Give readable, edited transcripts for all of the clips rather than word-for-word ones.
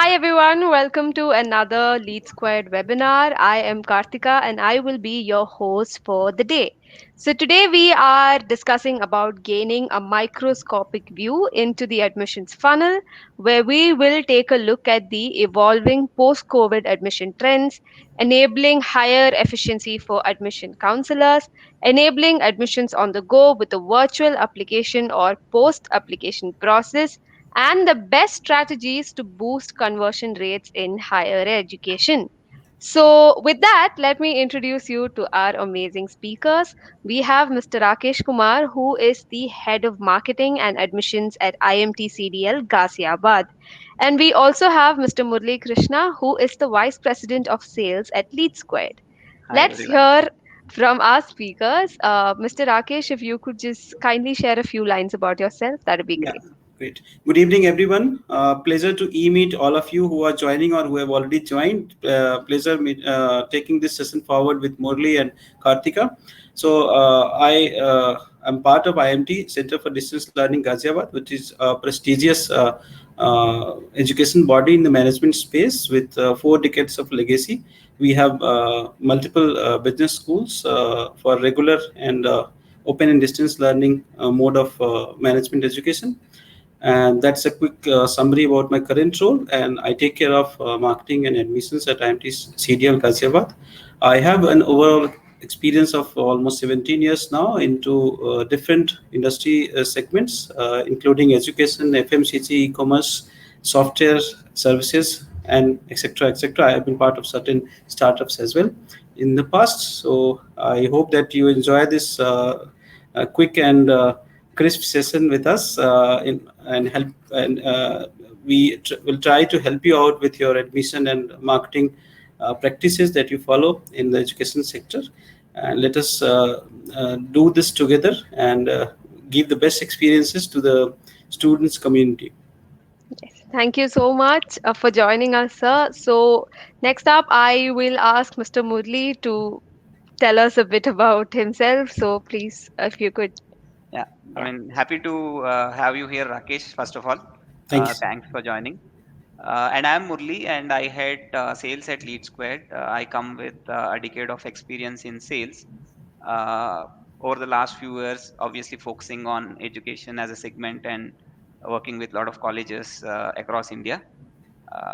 Hi everyone, welcome to another LeadSquared webinar. I am Kartika and I will be your host for the day. So today we are discussing about gaining a microscopic view into the admissions funnel where we will take a look at the evolving post-COVID admission trends, enabling higher efficiency for admission counselors, enabling admissions on the go with a virtual application or post-application process and the best strategies to boost conversion rates in higher education. So, with that, let me introduce you to our amazing speakers. We have Mr. Rakesh Kumar, who is the head of marketing and admissions at IMT CDL Ghaziabad. And we also have Mr. Murli Krishna, who is the vice president of sales at LeadSquared. Hi Let's everyone. hear from our speakers. Mr. Rakesh, if you could just kindly share a few lines about yourself, that would be Yeah, great. great. Good evening, everyone. Pleasure to e-meet all of you who are joining or who have already joined. Taking this session forward with Murli and Kartika. I am part of IMT Center for Distance Learning Ghaziabad, which is a prestigious education body in the management space with 4 decades of legacy. We have multiple business schools for regular and open and distance learning mode of management education. And that's a quick summary about my current role. And I take care of marketing and admissions at IMT CDL Ghaziabad. I have an overall experience of almost 17 years now into different industry segments, including education, FMCG, e-commerce, software services, and etc. etc. I have been part of certain startups as well in the past. So I hope that you enjoy this quick and crisp session with us and help and will try to help you out with your admission and marketing practices that you follow in the education sector, and let us do this together and give the best experiences to the students community. Thank you so much for joining us, sir. So, next up, I will ask Mr. Murli to tell us a bit about himself. So, please, if you could. Yeah, Yeah. happy to have you here, Rakesh. First of all, Thanks. thanks for joining. And I'm Murli, and I head sales at LeadSquared. I come with a decade of experience in sales. Uh, Over the last few years, obviously focusing on education as a segment and working with a lot of colleges across India.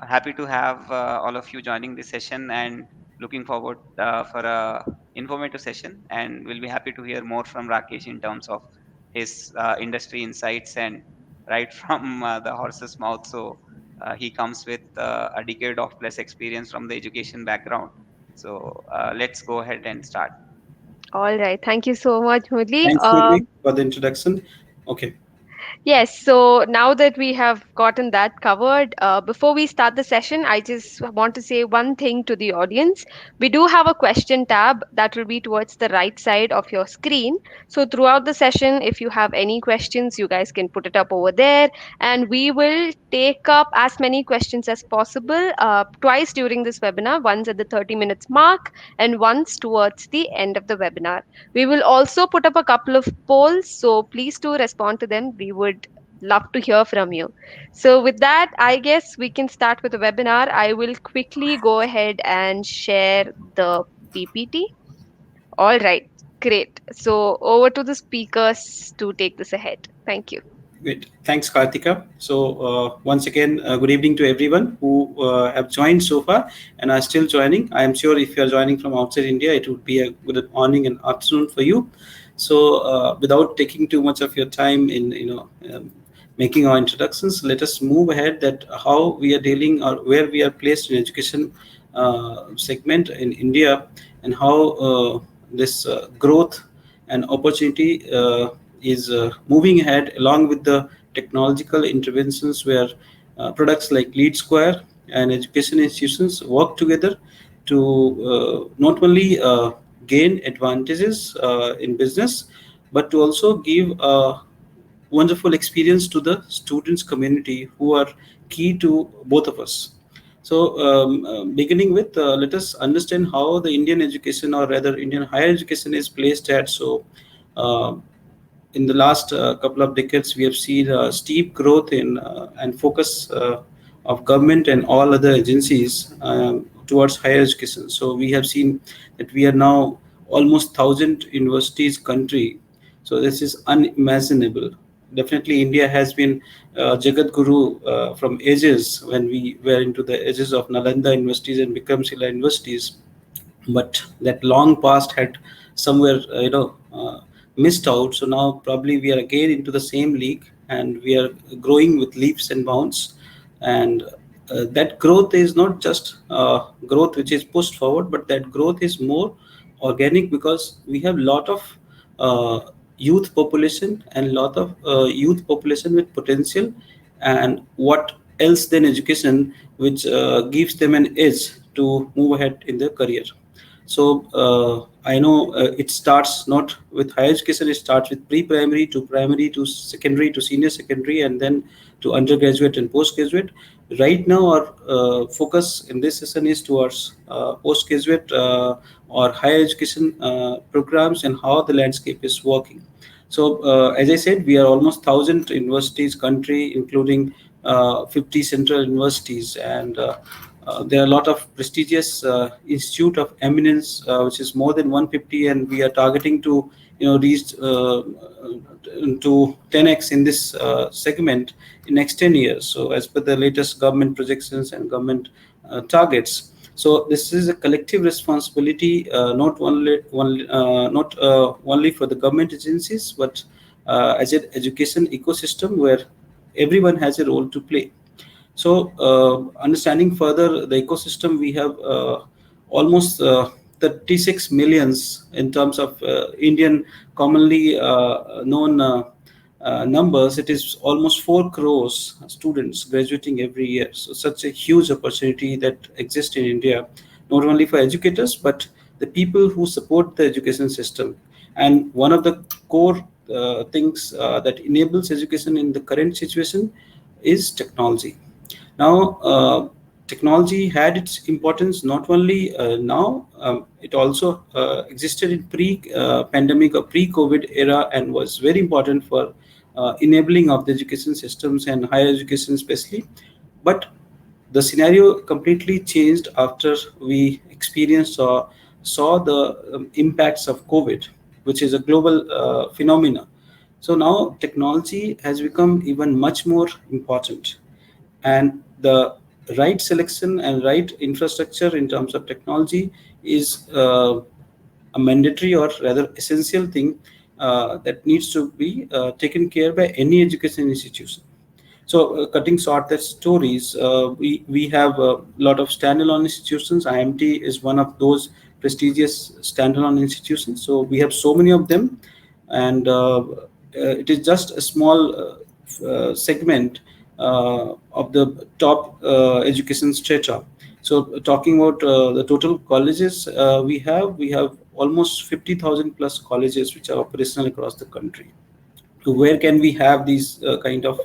Happy to have all of you joining this session and looking forward for a informative session, and we'll be happy to hear more from Rakesh in terms of his industry insights and right from the horse's mouth. So he comes with a decade of plus experience from the education background. So let's go ahead and start. All right. Thank you so much, Murli. Thanks, Murli, for the introduction. Okay. Yes, so now that we have gotten that covered, before we start the session, I just want to say one thing to the audience. We do have a question tab that will be towards the right side of your screen. So, throughout the session, if you have any questions, you guys can put it up over there, and we will take up as many questions as possible twice during this webinar, once at the 30 minutes mark and once towards the end of the webinar. We will also put up a couple of polls, so please do respond to them. We would love to hear from you. So, with that, I guess we can start with the webinar. I will quickly go ahead and share the PPT. All right, great. So, over to the speakers to take this ahead. Thank you. Great. Thanks, Kartika. So, once again, good evening to everyone who have joined so far and are still joining. I am sure if you are joining from outside India, it would be a good morning and afternoon for you. So, without taking too much of your time in making our introductions, let us move ahead. That how we are dealing or where we are placed in education segment in India, and how this growth and opportunity is moving ahead along with the technological interventions where products like LeadSquare and education institutions work together to not only gain advantages in business, but to also give a wonderful experience to the students community who are key to both of us. So, beginning with, let us understand how the Indian education, or rather Indian higher education, is placed at. So, uh, in the last couple of decades, we have seen steep growth in and focus of government and all other agencies towards higher education. So we have seen that we are now almost 1,000 universities country. So this is unimaginable. Definitely, India has been Jagat Guru from ages, when we were into the ages of Nalanda universities and Bikramshila universities, but that long past had somewhere missed out. So now probably we are again into the same league, and we are growing with leaps and bounds. And that growth is not just growth which is pushed forward, but that growth is more organic, because we have lot of youth population, and lot of youth population with potential. And what else than education which gives them an edge to move ahead in their career. So I know it starts not with higher education; it starts with pre-primary to primary to secondary to senior secondary, and then to undergraduate and postgraduate. Right now, our focus in this session is towards postgraduate or higher education programs, and how the landscape is working. So, as I said, we are almost 1,000 universities country, including 50 central universities, and there are a lot of prestigious institute of eminence, which is more than 150, and we are targeting to reach to 10x in this segment in next 10 years. So as per the latest government projections and government targets. So this is a collective responsibility, not only for the government agencies, but as an education ecosystem where everyone has a role to play. So, understanding further the ecosystem, we have almost 36 millions in terms of Indian commonly known numbers. It is almost 4 crores students graduating every year. So, such a huge opportunity that exists in India, not only for educators, but the people who support the education system. And one of the core things that enables education in the current situation is technology. Now, technology had its importance not only now, it also existed in pre-pandemic or pre-COVID era, and was very important for enabling of the education systems and higher education especially. But the scenario completely changed after we experienced or saw the impacts of COVID, which is a global phenomena. So now technology has become even much more important, and the right selection and right infrastructure in terms of technology is a mandatory, or rather essential thing that needs to be taken care by any education institution. So, cutting short the stories, we have a lot of standalone institutions. IMT is one of those prestigious standalone institutions. So we have so many of them, and it is just a small segment of the top education strata. So, talking about the total colleges we have almost 50,000 plus colleges which are operational across the country. So where can we have these kind of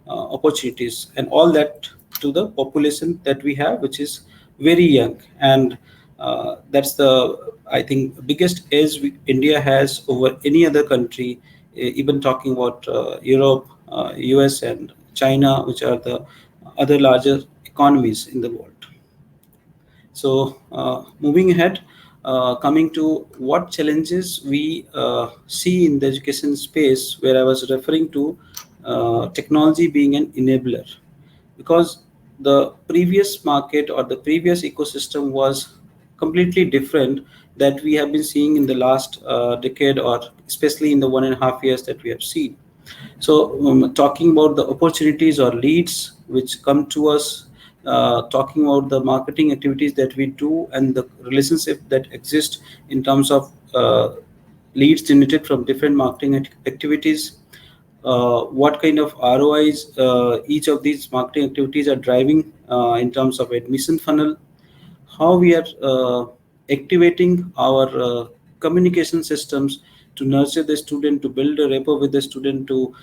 opportunities, and all that to the population that we have, which is very young. And that's the, I think, biggest edge India has over any other country, even talking about Europe, US, and China, which are the other larger economies in the world. So, moving ahead, coming to what challenges we see in the education space, where I was referring to technology being an enabler, because the previous market or the previous ecosystem was completely different that we have been seeing in the last decade, or especially in the 1.5 years that we have seen. So, talking about the opportunities or leads which come to us, talking about the marketing activities that we do, and the relationship that exists in terms of leads generated from different marketing activities, what kind of ROIs each of these marketing activities are driving in terms of admission funnel, how we are activating our communication systems to nurture the student, to build a rapport with the student, to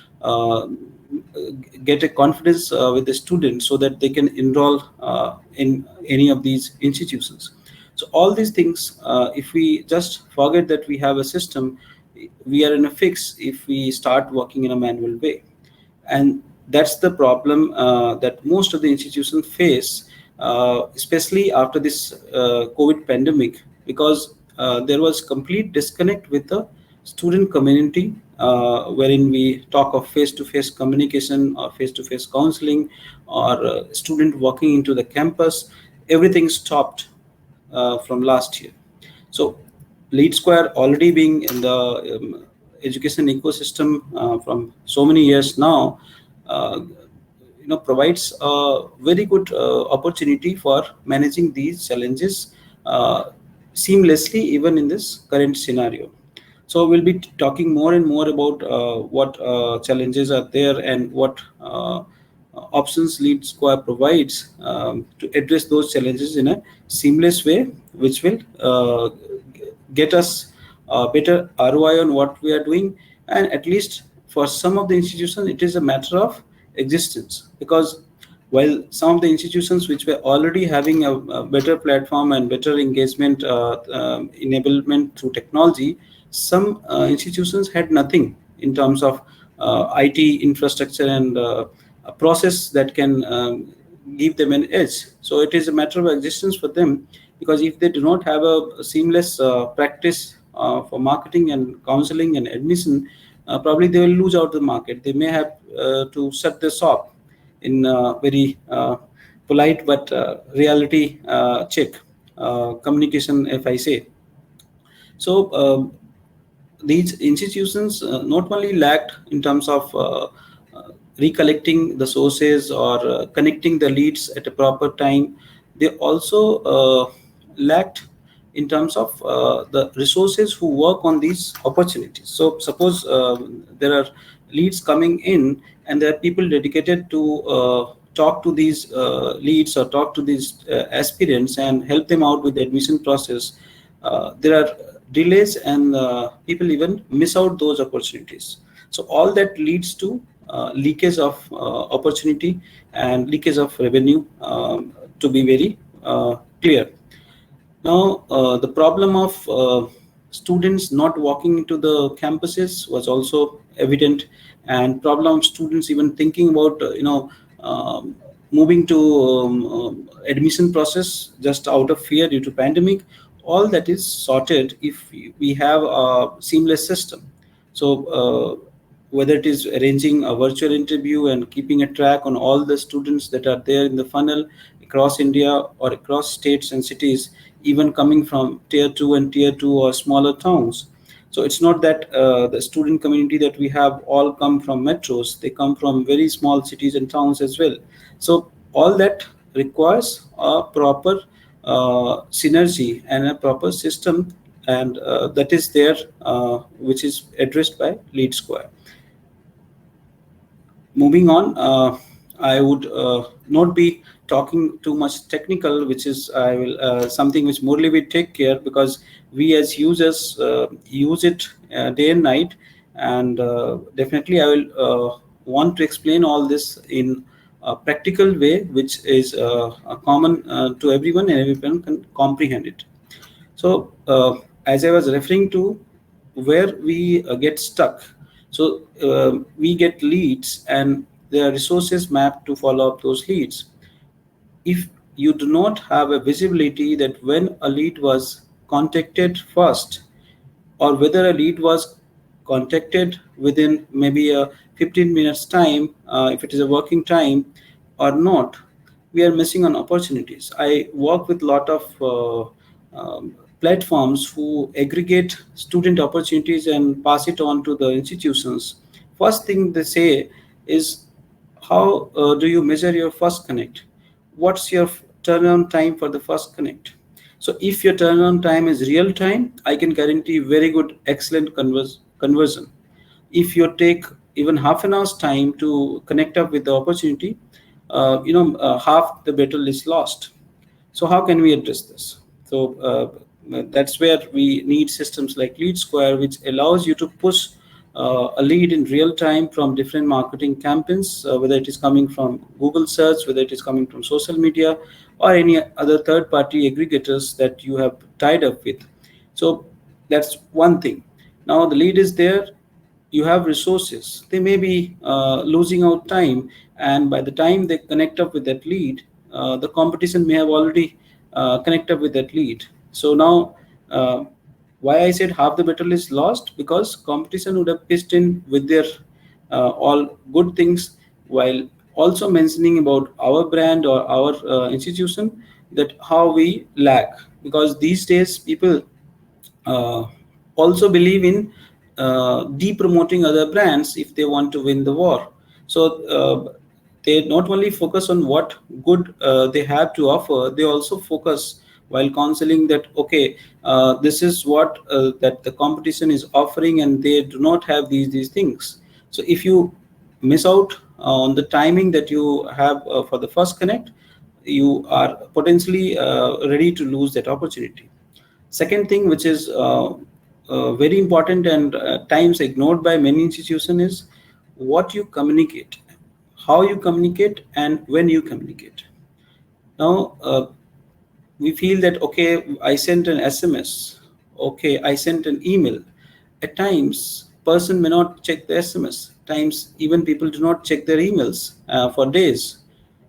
get a confidence with the student, so that they can enroll in any of these institutions. So all these things, if we just forget that we have a system, we are in a fix if we start working in a manual way. And That's the problem that most of the institutions face, especially after this COVID pandemic, because there was complete disconnect with the student community, wherein we talk of face-to-face communication or face-to-face counseling or student walking into the campus. Everything stopped from last year. So LeadSquare already being in the education ecosystem from so many years now, uh, provides a very good opportunity for managing these challenges uh, seamlessly even in this current scenario. So we'll be talking more and more about what challenges are there and what options LeadSquare provides to address those challenges in a seamless way, which will get us a better ROI on what we are doing. And at least for some of the institutions, it is a matter of existence, because while some of the institutions which were already having a better platform and better engagement enablement through technology, some institutions had nothing in terms of IT infrastructure and a process that can give them an edge. So it is a matter of existence for them, because if they do not have a seamless practice for marketing and counseling and admission, probably they will lose out the market. They may have to shut the shop in very polite but reality check communication, if I say. So these institutions not only lacked in terms of recollecting the sources or connecting the leads at a proper time, they also lacked in terms of the resources who work on these opportunities. So suppose there are leads coming in and there are people dedicated to talk to these leads or talk to these aspirants and help them out with the admission process. There are delays and people even miss out those opportunities. So all that leads to leakage of opportunity and leakage of revenue, to be very clear. Now, the problem of students not walking into the campuses was also evident, and problem of students even thinking about um, moving to admission process just out of fear due to pandemic. All that is sorted if we have a seamless system. So whether it is arranging a virtual interview and keeping a track on all the students that are there in the funnel across India or across states and cities, even coming from tier 2 and tier 2 or smaller towns. So it's not that the student community that we have all come from metros, they come from very small cities and towns as well. So all that requires a proper synergy and a proper system, and that is there, which is addressed by LeadSquare. Moving on, I would not be talking too much technical, which is I will something which Murli will take care, because we as users use it day and night, and definitely I will want to explain all this in a practical way, which is common to everyone and everyone can comprehend it. So, as I was referring to, where we get stuck. So, we get leads and there are resources mapped to follow up those leads. If you do not have a visibility that when a lead was contacted first, or whether a lead was contacted within maybe a 15 minutes time, if it is a working time or not, we are missing on opportunities. I work with a lot of platforms who aggregate student opportunities and pass it on to the institutions. First thing they say is, how do you measure your first connect? What's your turnaround time for the first connect? So if your turnaround time is real time, I can guarantee very good, excellent conversion. If you take even half an hour's time to connect up with the opportunity, half the battle is lost. So how can we address this? So that's where we need systems like LeadSquare, which allows you to push a lead in real time from different marketing campaigns, whether it is coming from Google search, whether it is coming from social media, or any other third-party aggregators that you have tied up with. So that's one thing. Now the lead is there. you have resources. They may be losing out time, and by the time they connect up with that lead, the competition may have already connect up with that lead. So now, uh, why I said half the battle is lost, because competition would have pitched in with their all good things, while also mentioning about our brand or our institution, that how we lack. Because these days people uh, also believe in de-promoting other brands if they want to win the war. So they not only focus on what good they have to offer, they also focus while counseling that, okay, this is what that the competition is offering, and they do not have these things. So if you miss out on the timing that you have for the first connect, you are potentially ready to lose that opportunity. Second thing, which is very important and times ignored by many institutions, is what you communicate, how you communicate, and when you communicate. Now, we feel that, okay, I sent an SMS, okay, I sent an email. At times, person may not check the SMS. Times even people do not check their emails for days,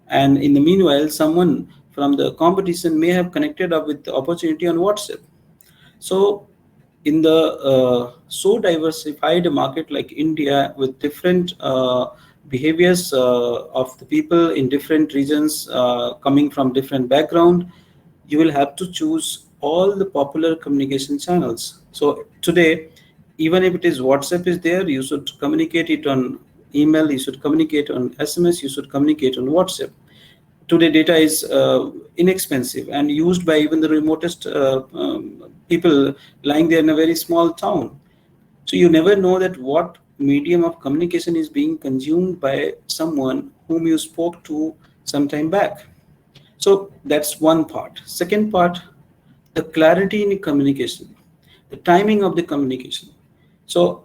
and in the meanwhile, someone from the competition may have connected up with the opportunity on WhatsApp. So, in the so diversified market like India, with different behaviors of the people in different regions, coming from different background, you will have to choose all the popular communication channels. So today, even if it is WhatsApp is there, you should communicate it on email, you should communicate on SMS, you should communicate on WhatsApp. Today data is inexpensive and used by even the remotest people lying there in a very small town. So you never know that what medium of communication is being consumed by someone whom you spoke to some time back. So that's one part. Second part, the clarity in communication, the timing of the communication. So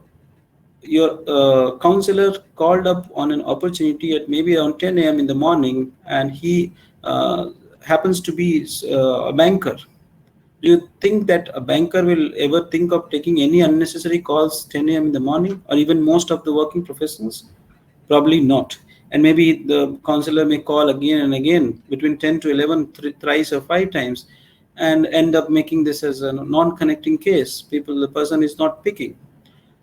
your counselor called up on an opportunity at maybe around 10 a.m. in the morning, and he uh, happens to be a banker. Do you think that a banker will ever think of taking any unnecessary calls 10 a.m. in the morning, or even most of the working professionals? Probably not. And maybe the counselor may call again and again between 10 to 11, thrice or five times, and end up making this as a non-connecting case. The person is not picking.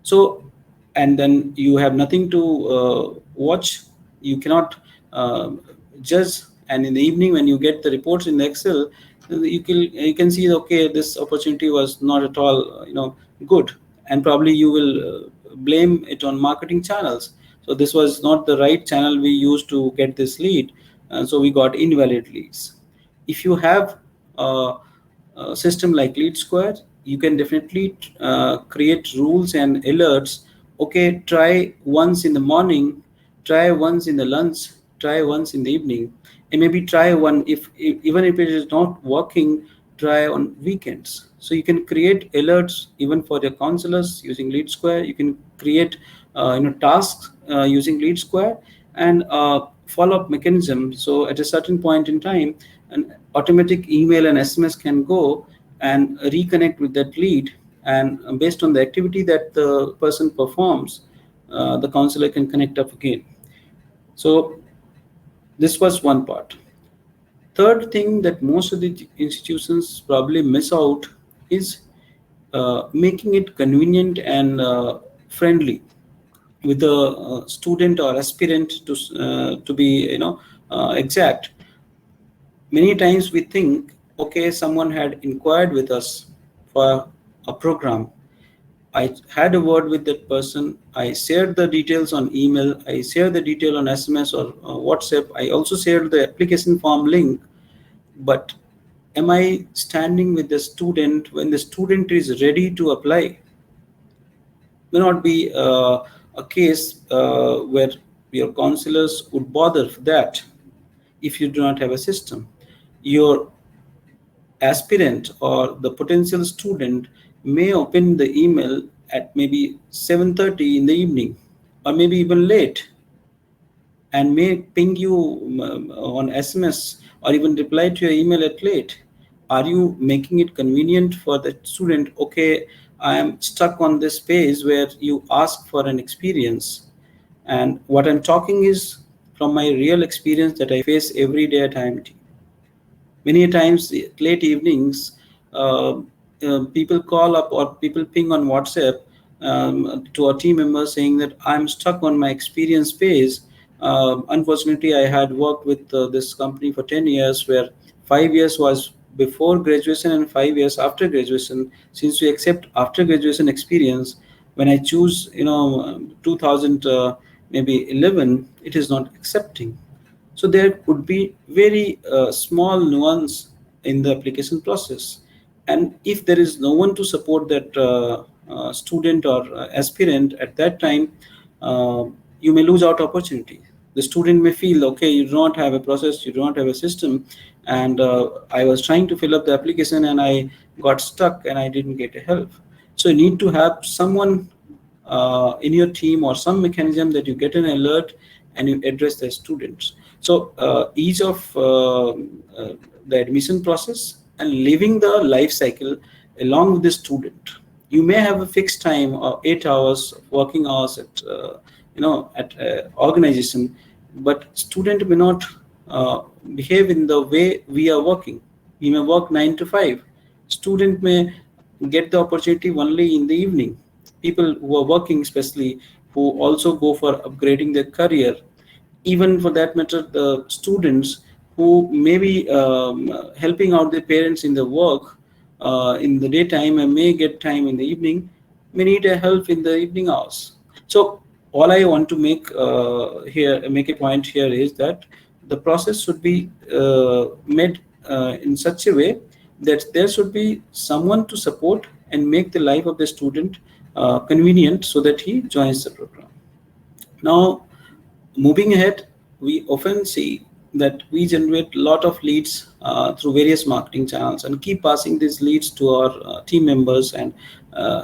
So, and then you have nothing to watch. You cannot uh, judge. And in the evening, when you get the reports in the Excel, you can see, okay, this opportunity was not at all good, and probably you will blame it on marketing channels. So this was not the right channel we used to get this lead, and so we got invalid leads. If you have system like LeadSquared, you can definitely create rules and alerts. Okay, try once in the morning, try once in the lunch, try once in the evening, and maybe try one if even if it is not working, try on weekends. So you can create alerts even for your counselors using LeadSquare. You can create tasks using LeadSquare, and follow-up mechanism. So at a certain point in time, an automatic email and SMS can go and reconnect with that lead, and based on the activity that the person performs, the counselor can connect up again. So this was one part. Third thing that most of the institutions probably miss out is making it convenient and friendly with the student or aspirant to be exact. Many times we think, okay, someone had inquired with us for a program. I had a word with that person. I shared the details on email. I shared the detail on SMS or WhatsApp. I also shared the application form link. But am I standing with the student when the student is ready to apply? May not be a case where your counselors would bother for that if you do not have a system. Your aspirant or the potential student may open the email at maybe 7:30 in the evening, or maybe even late, and may ping you on SMS, or even reply to your email at late. Are you making it convenient for the student? Okay, I am stuck on this phase where you ask for an experience. And what I'm talking is from my real experience that I face every day at IMT. Many times, late evenings, people call up or people ping on WhatsApp to our team members saying that I'm stuck on my experience phase. Unfortunately, I had worked with this company for 10 years, where 5 years was before graduation and 5 years after graduation. Since we accept after graduation experience, when I choose, 2000 maybe 11, it is not accepting. So there could be very small nuance in the application process. And if there is no one to support that student or aspirant at that time, uh, you may lose out opportunity. The student may feel, okay, you do not have a process, you do not have a system, and I was trying to fill up the application and I got stuck and I didn't get a help. So you need to have someone in your team or some mechanism that you get an alert and you address the students. So each of the admission process and living the life cycle along with the student. You may have a fixed time or 8 hours of working hours at at organization, but student may not behave in the way we are working. We may work 9 to 5. Student may get the opportunity only in the evening. People who are working, especially who also go for upgrading their career, even for that matter, the students who may be helping out their parents in the work in the daytime and may get time in the evening, may need a help in the evening hours. So all I want to make a point here is that the process should be made in such a way that there should be someone to support and make the life of the student convenient so that he joins the program. Now, moving ahead, we often see that we generate a lot of leads through various marketing channels and keep passing these leads to our team members, and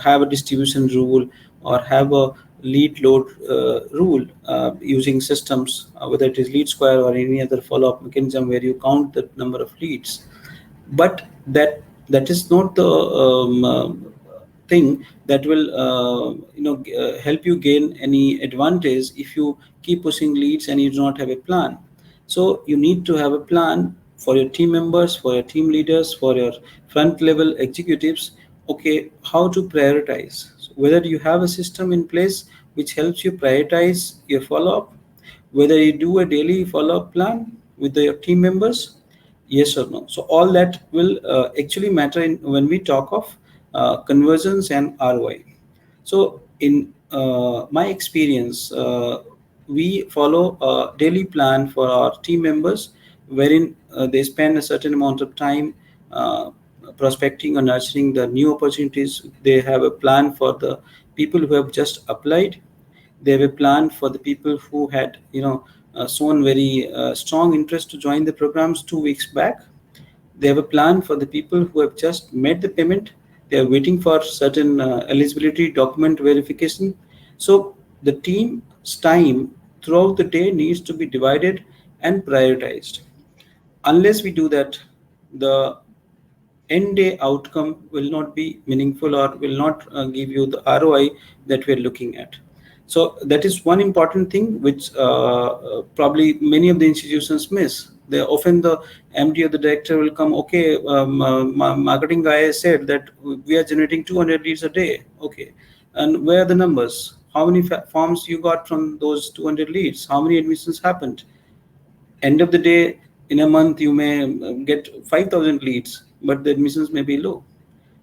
have a distribution rule or have a lead load rule using systems, whether it is LeadSquared or any other follow-up mechanism where you count the number of leads. But that is not the thing that will help you gain any advantage if you keep pushing leads and you do not have a plan. So you need to have a plan for your team members, for your team leaders, for your front level executives. Okay, how to prioritize? So whether you have a system in place which helps you prioritize your follow up, whether you do a daily follow up plan with your team members, yes or no. So all that will actually matter when we talk of conversions and ROI. So in my experience, we follow a daily plan for our team members, wherein they spend a certain amount of time prospecting or nurturing the new opportunities. They have a plan for the people who have just applied. They have a plan for the people who had shown very strong interest to join the programs 2 weeks back. They have a plan for the people who have just made the payment. They are waiting for certain eligibility document verification. So the team's time throughout the day needs to be divided and prioritized. Unless we do that, the end day outcome will not be meaningful or will not give you the ROI that we're looking at. So that is one important thing which probably many of the institutions miss. They often, the MD or the director will come, okay, my marketing guy said that we are generating 200 leads a day. Okay, and where are the numbers? How many forms you got from those 200 leads? How many admissions happened? End of the day, in a month you may get 5,000 leads, but the admissions may be low.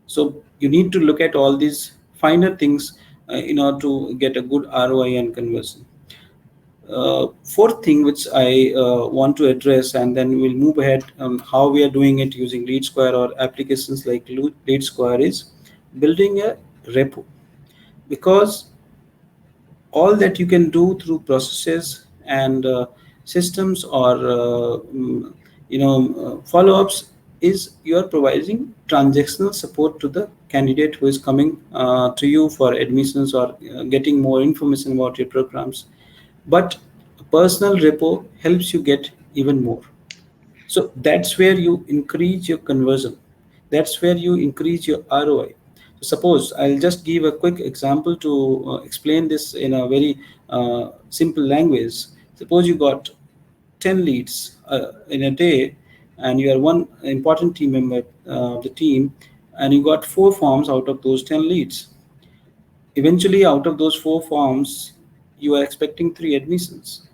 So you need to look at all these finer things in order to get a good ROI and conversion. Fourth thing which I want to address, and then we'll move ahead on how we are doing it using LeadSquared or applications like LeadSquared, is building a repo. Because all that you can do through processes and systems or follow-ups is you are providing transactional support to the candidate who is coming to you for admissions or getting more information about your programs. But a personal repo helps you get even more. So that's where you increase your conversion. That's where you increase your ROI. suppose I'll just give a quick example to explain this in a very simple language. Suppose you got 10 leads in a day, and you are one important team member of the team, and you got 4 forms out of those 10 leads. Eventually, out of those 4 forms, you are expecting 3 admissions.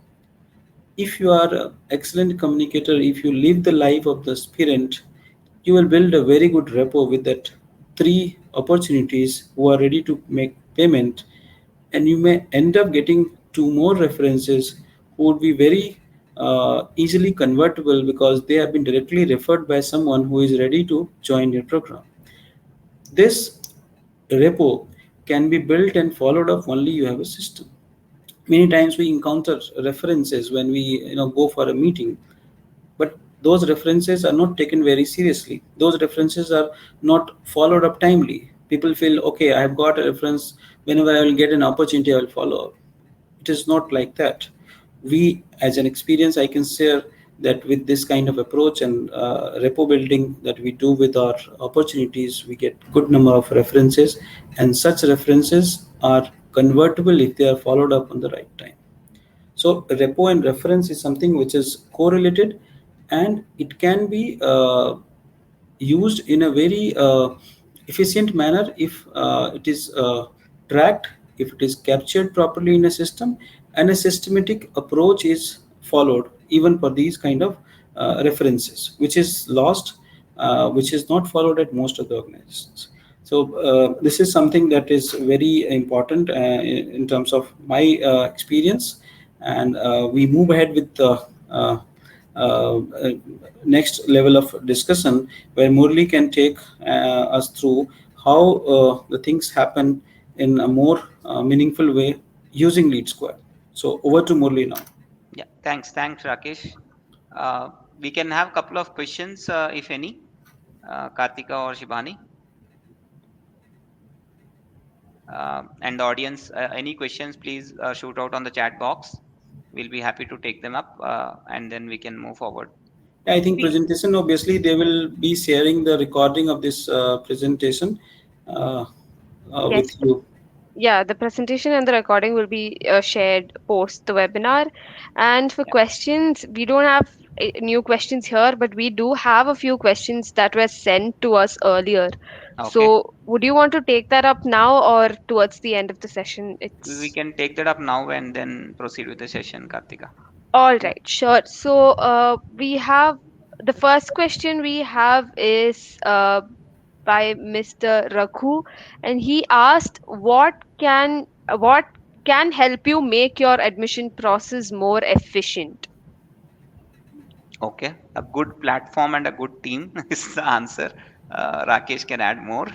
If you are an excellent communicator, if you live the life of the aspirant, you will build a very good rapport with that 3 opportunities who are ready to make payment, and you may end up getting 2 more references who would be very easily convertible because they have been directly referred by someone who is ready to join your program. This repo can be built and followed up only you have a system. Many times we encounter references when we go for a meeting, but those references are not taken very seriously. Those references are not followed up timely. People feel, okay, I have got a reference, whenever I will get an opportunity I will follow up. It is not like that. We, as an experience, I can share that with this kind of approach and repo building that we do with our opportunities, we get good number of references, and such references are convertible if they are followed up on the right time. So repo and reference is something which is correlated, and it can be used in a very efficient manner if it is tracked, if it is captured properly in a system, and a systematic approach is followed even for these kind of references, which is lost, which is not followed at most of the organizations. So this is something that is very important in terms of my experience, and we move ahead with the uh, next level of discussion, where Murli can take us through how the things happen in a more meaningful way using LeadSquared. So over to Murli now. Yeah, thanks, Rakesh. Uh, we can have a couple of questions, if any, Kartika or Shibani, and the audience. Any questions, please shoot out on the chat box. We'll be happy to take them up, and then we can move forward. I think We, presentation, obviously they will be sharing the recording of this presentation uh, with yes, you. yeah, the presentation and the recording will be shared post the webinar. And for Yeah. questions, we don't have new questions here, but we do have a few questions that were sent to us earlier. Okay. So, would you want to take that up now or towards the end of the session? We It's can take that up now and then proceed with the session, Kartika. all right, sure. So, we have the first question we have is by Mr. Raghu, and he asked, what can help you make your admission process more efficient? Okay. A good platform and a good team is the answer. Rakesh can add more.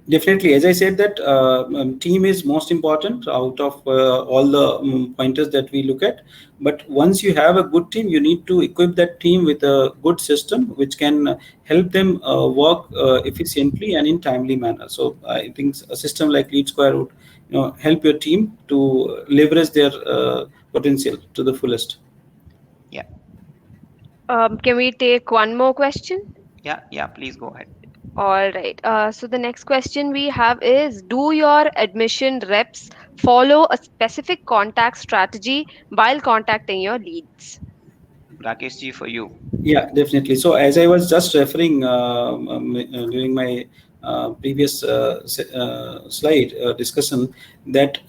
Definitely, as I said, that team is most important out of all the pointers that we look at. But once you have a good team, you need to equip that team with a good system which can help them work efficiently and in timely manner. So I think a system like LeadSquare would, help your team to leverage their potential to the fullest. Yeah. Can we take one more question? Yeah. Please go ahead. All right. So the next question we have is, do your admission reps follow a specific contact strategy while contacting your leads? Rakesh ji, for you. Yeah, definitely. So as I was just referring during my previous slide discussion, that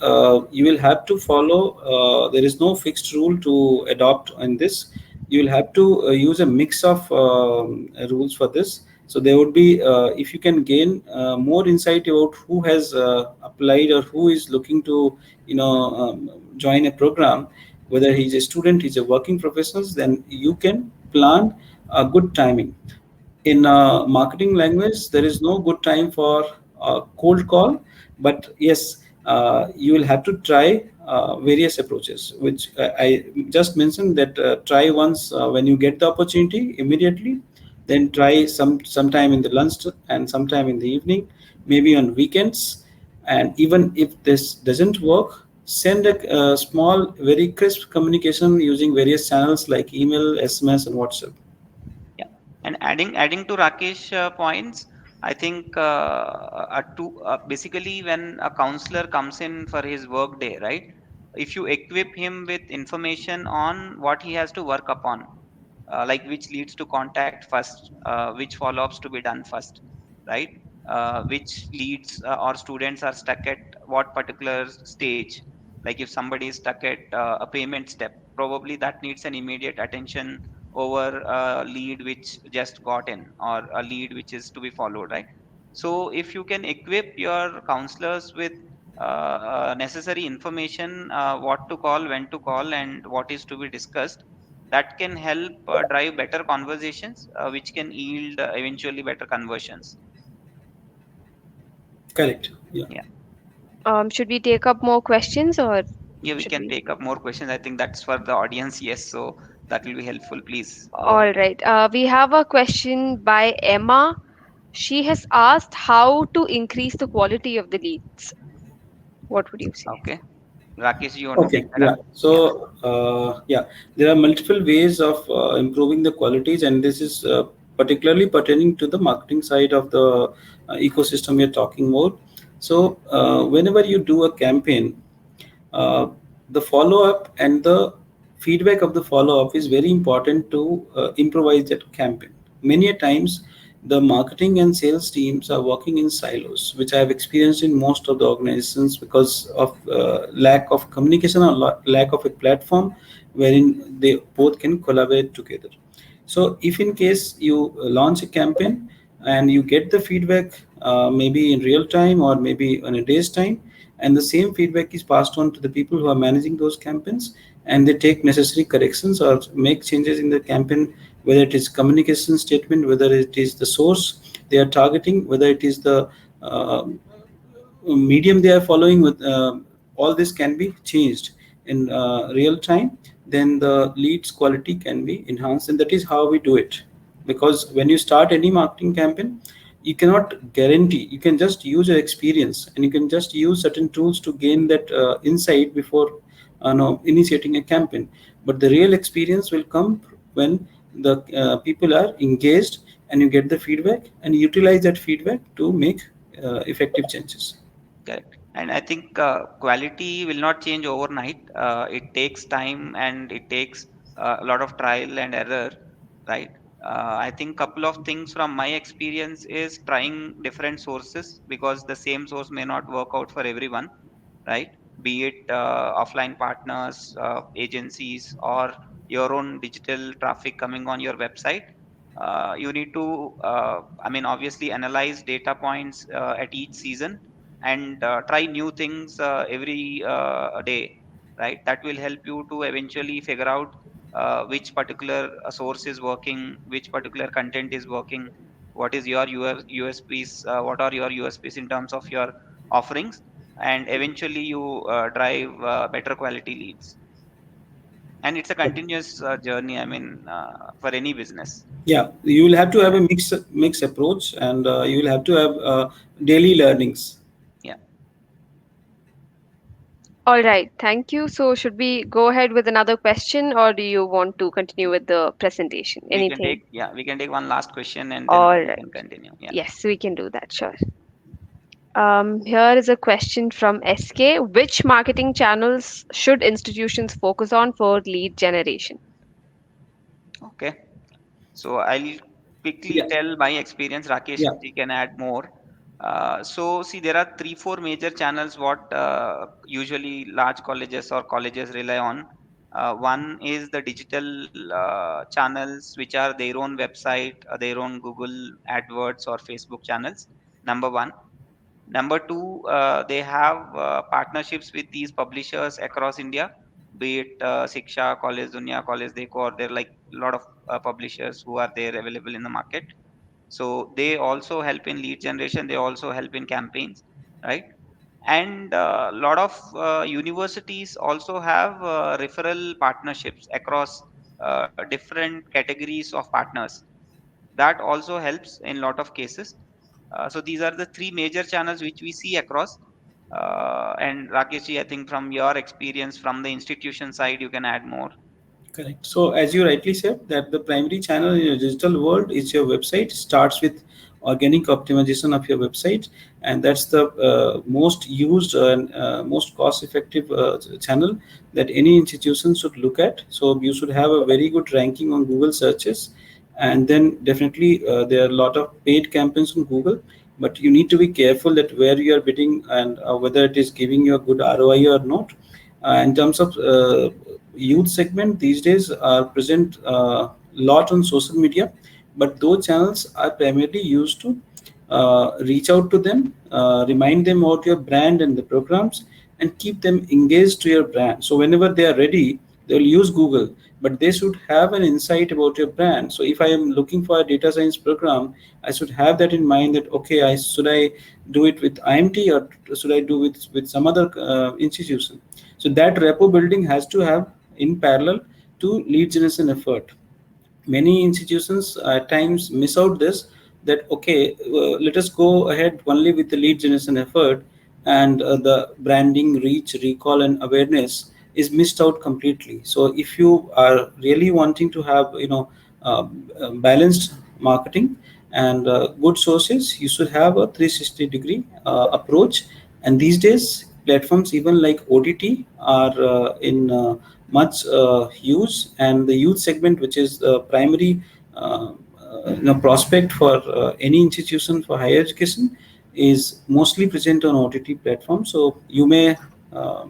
you will have to follow. There is no fixed rule to adopt in this. You will have to use a mix of rules for this. So there would be, if you can gain more insight about who has applied or who is looking to, join a program, whether he's a student, he's a working professional, then you can plan a good timing. In marketing language, there is no good time for cold call, but yes, you will have to try various approaches, which I just mentioned, that try once when you get the opportunity immediately, then try sometime in the lunch and sometime in the evening, maybe on weekends, and even if this doesn't work, send a small, very crisp communication using various channels like email, SMS, and WhatsApp. Yeah. And adding to Rakesh points, I think basically when a counselor comes in for his work day, right? If you equip him with information on what he has to work upon, like which leads to contact first, which follow-ups to be done first, right? Which leads or students are stuck at what particular stage. Like if somebody is stuck at a payment step, probably that needs an immediate attention over a lead which just got in, or a lead which is to be followed, right? So if you can equip your counselors with necessary information, what to call, when to call, and what is to be discussed, that can help drive better conversations, which can yield eventually better conversions. Correct. Yeah. Yeah. Should we take up more questions or Yeah, we should can we? take up more questions. I think that's for the audience. Yes, so that will be helpful. Please go All ahead. right. We have a question by Emma. She has asked how to increase the quality of the leads. What would you say? Okay, Rakesh, you want to Okay, pick that up? yeah. Yeah. So, there are multiple ways of improving the qualities, and this is particularly pertaining to the marketing side of the ecosystem we are talking about. So, whenever you do a campaign, uh, the follow up and the feedback of the follow up is very important to improvise that campaign. Many a times, the marketing and sales teams are working in silos, which I have experienced in most of the organizations because of lack of communication or lack of a platform wherein they both can collaborate together. So, if in case you launch a campaign and you get the feedback, maybe in real time or maybe in a day's time, and the same feedback is passed on to the people who are managing those campaigns, and they take necessary corrections or make changes in the campaign, whether it is communication statement, whether it is the source they are targeting, whether it is the uh, medium they are following, with all this can be changed in real time, then the leads quality can be enhanced, and that is how we do it. Because when you start any marketing campaign, you cannot guarantee, you can just use your experience and you can just use certain tools to gain that insight before no, initiating a campaign, but the real experience will come when the people are engaged and you get the feedback and utilize that feedback to make effective changes. Correct. And I think quality will not change overnight. It takes time and it takes a lot of trial and error, right? I think couple of things from my experience is trying different sources, because the same source may not work out for everyone, right? Be it offline partners, agencies, or your own digital traffic coming on your website. You need to, I mean, obviously analyze data points at each season, and try new things every day, right? That will help you to eventually figure out which particular source is working, which particular content is working, what is your USPs, what are your USPs in terms of your offerings, and eventually you drive better quality leads. And it's a continuous journey, I mean, for any business. Yeah, you will have to have Yeah. a mix approach, and you will have to have daily learnings. Yeah, All right. Thank you. So, should we go ahead with another question or do you want to continue with the presentation? Anything? we can take one last question and then All we right. can continue. Yeah. Yes, we can do that. Sure. Here is a question from SK. Which marketing channels should institutions focus on for lead generation? Okay. So I'll quickly Yeah, tell my experience. Rakesh yeah. ji can add more. So see, there are three, four major channels what usually large colleges or colleges rely on. One is the digital channels, which are their own website, their own Google AdWords or Facebook channels. Number one. Number two, they have partnerships with these publishers across India, be it Siksha, College Dunya, College Dekho. There are like a lot of publishers who are there available in the market. So they also help in lead generation. They also help in campaigns, right? And a lot of universities also have referral partnerships across different categories of partners. That also helps in a lot of cases. So these are the three major channels which we see across. And Rakeshji, I think from your experience from the institution side, you can add more. Correct. So, as you rightly said, that the primary channel in your digital world is your website. Starts with organic optimization of your website, and that's the most used and most cost effective channel that any institution should look at. So you should have a very good ranking on Google searches, and then definitely there are a lot of paid campaigns on Google, but you need to be careful that where you are bidding and whether it is giving you a good ROI or not. In terms of youth segment, these days are present lot on social media, but those channels are primarily used to reach out to them, remind them about your brand and the programs, and keep them engaged to your brand. So whenever they are ready, they'll use Google, but they should have an insight about your brand. So if I am looking for a data science program, I should have that in mind, that okay, I do it with IMT, or should I do with some other institution. So that repo building has to have in parallel to lead generation effort. Many institutions at times miss out this, that okay, let us go ahead only with the lead generation effort, and the branding, reach, recall, and awareness is missed out completely. So if you are really wanting to have, balanced marketing and good sources, you should have a 360-degree approach. And these days platforms even like OTT are in much use, and the youth segment, which is the primary prospect for any institution for higher education, is mostly present on OTT platforms. So you may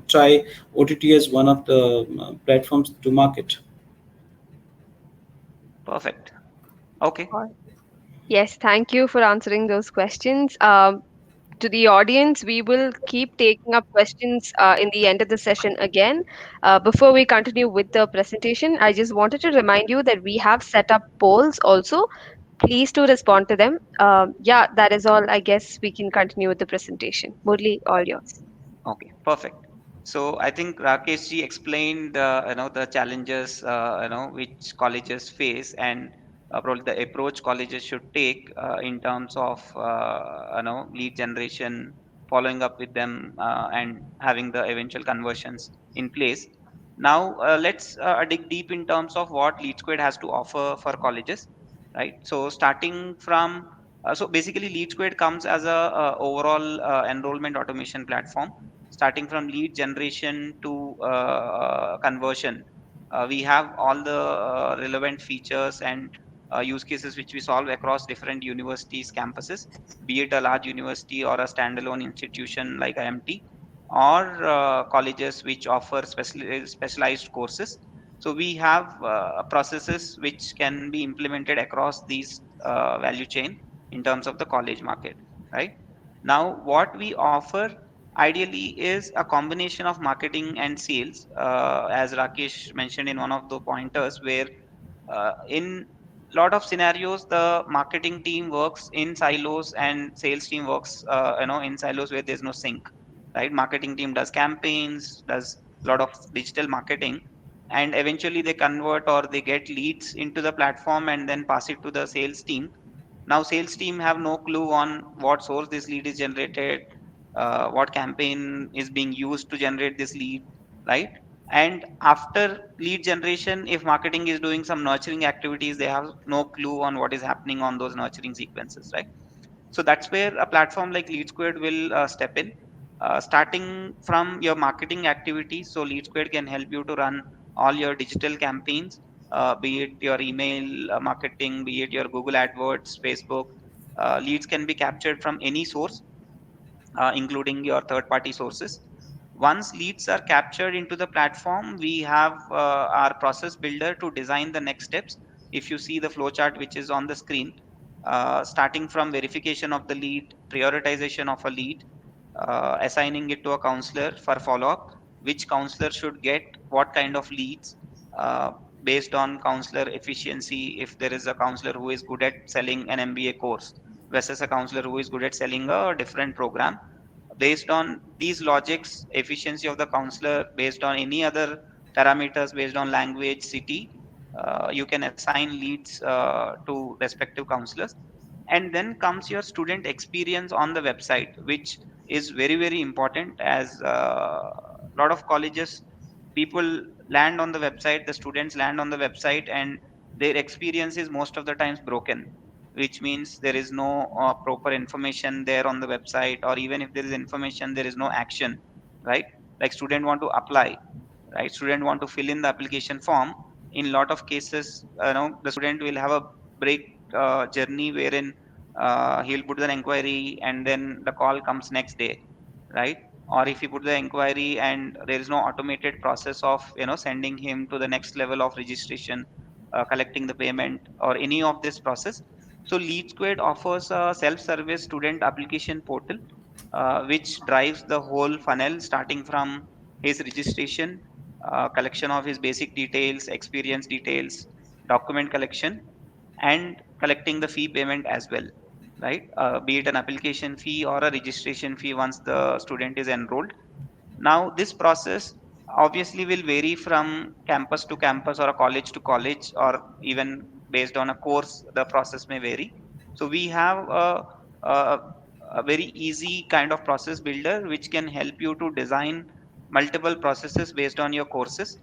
try OTT as one of the platforms to market. Perfect. Okay. Or- Yes, thank you for answering those questions. To the audience, we will keep taking up questions in the end of the session again. Before we continue with the presentation, I just wanted to remind you that we have set up polls also. Please do respond to them. Yeah, that is all. I guess we can continue with the presentation. Murli, all yours. Okay, perfect. So I think Rakesh ji explained the challenges which colleges face, and probably the approach colleges should take in terms of lead generation, following up with them, and having the eventual conversions in place. Now let's dig deep in terms of what LeadSquared has to offer for colleges, right? So starting from so basically LeadSquared comes as a overall enrollment automation platform, starting from lead generation to conversion. We have all the relevant features and use cases which we solve across different universities campuses, be it a large university or a standalone institution like IMT, or colleges which offer specialized courses. So we have processes which can be implemented across these value chain in terms of the college market, right? Now what we offer ideally is a combination of marketing and sales, as Rakesh mentioned in one of the pointers, where in lot of scenarios the marketing team works in silos and sales team works in silos where there's no sync, right? Marketing team does campaigns, does a lot of digital marketing, and eventually they convert or they get leads into the platform and then pass it to the sales team. Now sales team have no clue on what source this lead is generated, what campaign is being used to generate this lead, right? And after lead generation, if marketing is doing some nurturing activities, they have no clue on what is happening on those nurturing sequences, right? So that's where a platform like LeadSquared will step in, starting from your marketing activities. So LeadSquared can help you to run all your digital campaigns, be it your email marketing, be it your Google AdWords, Facebook. Leads can be captured from any source, including your third party sources. Once leads are captured into the platform, we have our process builder to design the next steps. If you see the flowchart which is on the screen, starting from verification of the lead, prioritization of a lead, assigning it to a counselor for follow up, which counselor should get what kind of leads, uh, based on counselor efficiency. If there is a counselor who is good at selling an MBA course versus a counselor who is good at selling a different program, based on these logics, efficiency of the counselor, based on any other parameters, based on language, city, you can assign leads to respective counselors. And then comes your student experience on the website, which is very very important, as a lot of colleges, people land on the website, the students land on the website, and their experience is most of the times broken. which means there is no proper information there on the website, or even if there is information, there is no action, right? Like student want to apply, right? Student want to fill in the application form. In lot of cases, the student will have a break journey wherein he'll put an inquiry and then the call comes next day, right? Or if he put the inquiry and there is no automated process of sending him to the next level of registration, collecting the payment, or any of this process. So LeadSquared offers a self-service student application portal, which drives the whole funnel starting from his registration, collection of his basic details, experience details, document collection, and collecting the fee payment as well, right? Be it an application fee or a registration fee once the student is enrolled. Now, this process obviously will vary from campus to campus or a college to college, or even based on a course, the process may vary. So we have a, a very easy kind of process builder which can help you to design multiple processes based on your courses,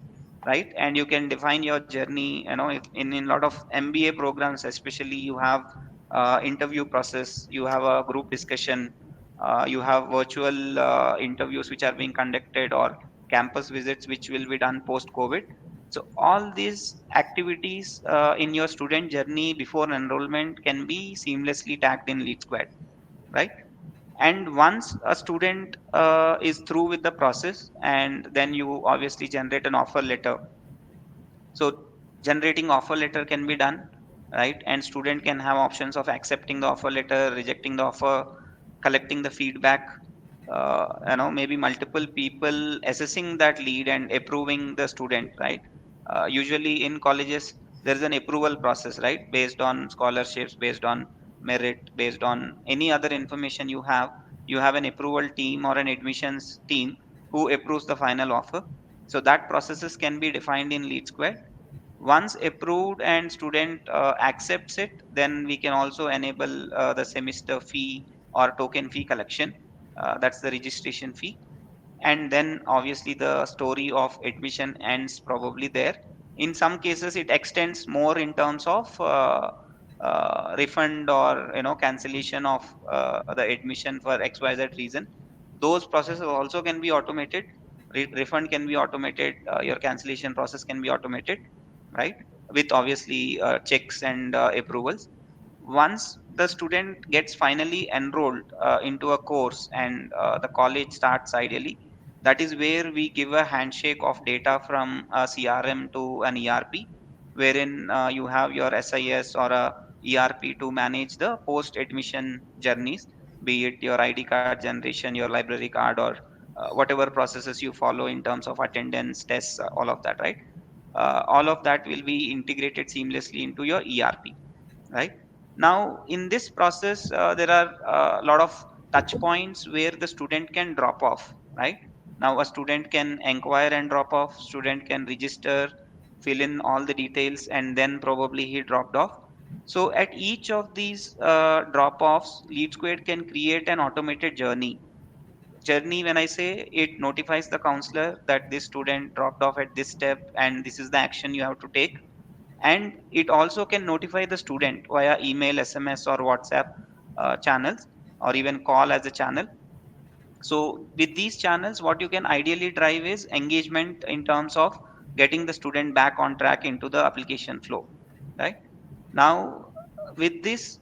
right? And you can define your journey. In a lot of MBA programs, especially, you have interview process, you have a group discussion, you have virtual interviews which are being conducted, or campus visits which will be done post COVID. So all these activities in your student journey before enrollment can be seamlessly tagged in LeadSquared, right? And once a student is through with the process, and then you obviously generate an offer letter. So generating offer letter can be done, right? And student can have options of accepting the offer letter, rejecting the offer, collecting the feedback, maybe multiple people assessing that lead and approving the student, right? Usually in colleges there is an approval process, right? Based on scholarships, based on merit, based on any other information you have an approval team or an admissions team who approves the final offer. So that processes can be defined in LeadSquare. Once approved and student accepts it, then we can also enable the semester fee or token fee collection. That's the registration fee. And then obviously the story of admission ends probably there. In some cases it extends more in terms of refund or cancellation of the admission for xyz reason. Those processes also can be automated. Refund can be automated, your cancellation process can be automated, right? With obviously checks and approvals. Once the student gets finally enrolled into a course and the college starts ideally, that is where we give a handshake of data from a CRM to an ERP, wherein you have your SIS or a ERP to manage the post admission journeys, be it your ID card generation, your library card, or whatever processes you follow in terms of attendance tests, all of that, right? All of that will be integrated seamlessly into your ERP, right? Now in this process there are a lot of touch points where the student can drop off, right? Now a student can inquire and drop off, student can register, fill in all the details, and then probably he dropped off. So at each of these drop offs, LeadSquared can create an automated journey. When I say, it notifies the counselor that this student dropped off at this step and this is the action you have to take. And it also can notify the student via email, SMS, or WhatsApp channels, or even call as a channel. So with these channels, what you can ideally drive is engagement in terms of getting the student back on track into the application flow, right? Now with this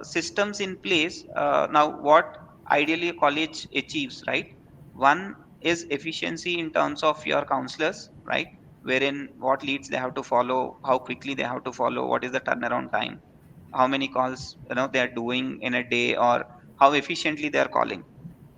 systems in place, now what ideally a college achieves, right? One is efficiency in terms of your counselors, right? Wherein what leads they have to follow, how quickly they have to follow, what is the turnaround time, how many calls they are doing in a day, or how efficiently they are calling.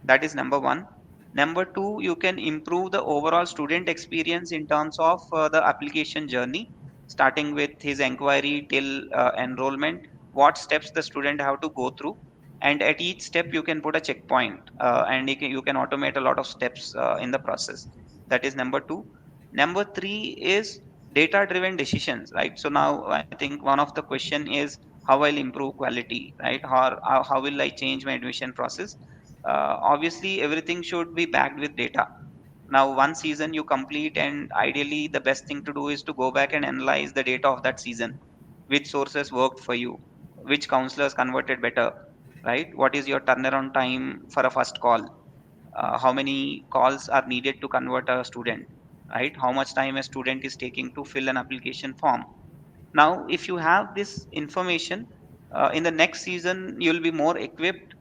That is number one. Number two, you can improve the overall student experience in terms of the application journey, starting with his inquiry till enrollment, what steps the student have to go through. And at each step you can put a checkpoint, and you can automate a lot of steps in the process. That is number two. Number three is data driven decisions, right? So now I think one of the question is how I'll improve quality, right? How will I change my admission process? Obviously everything should be backed with data. Now one season you complete, and ideally the best thing to do is to go back and analyze the data of that season, which sources worked for you, which counselors converted better, right? What is your turnaround time for a first call? How many calls are needed to convert a student, right? How much time a student is taking to fill an application form. Now, if you have this information, in the next season, you'll be more equipped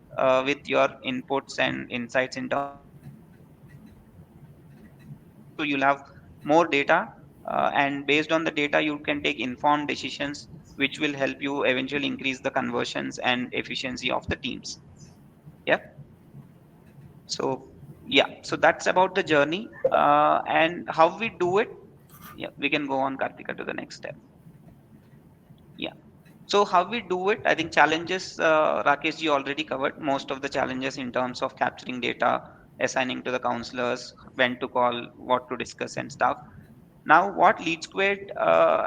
with your inputs and insights in terms of marketing, right? So you'll have more data, and based on the data, you can take informed decisions, which will help you eventually increase the conversions and efficiency of the teams. Yep. So yeah, so that's about the journey, and how we do it. Yeah, we can go on, Kartika, to the next step. Yeah. So how we do it, I think challenges, Rakesh ji already covered most of the challenges in terms of capturing data, assigning to the counselors, when to call, what to discuss and stuff. Now, what LeadSquared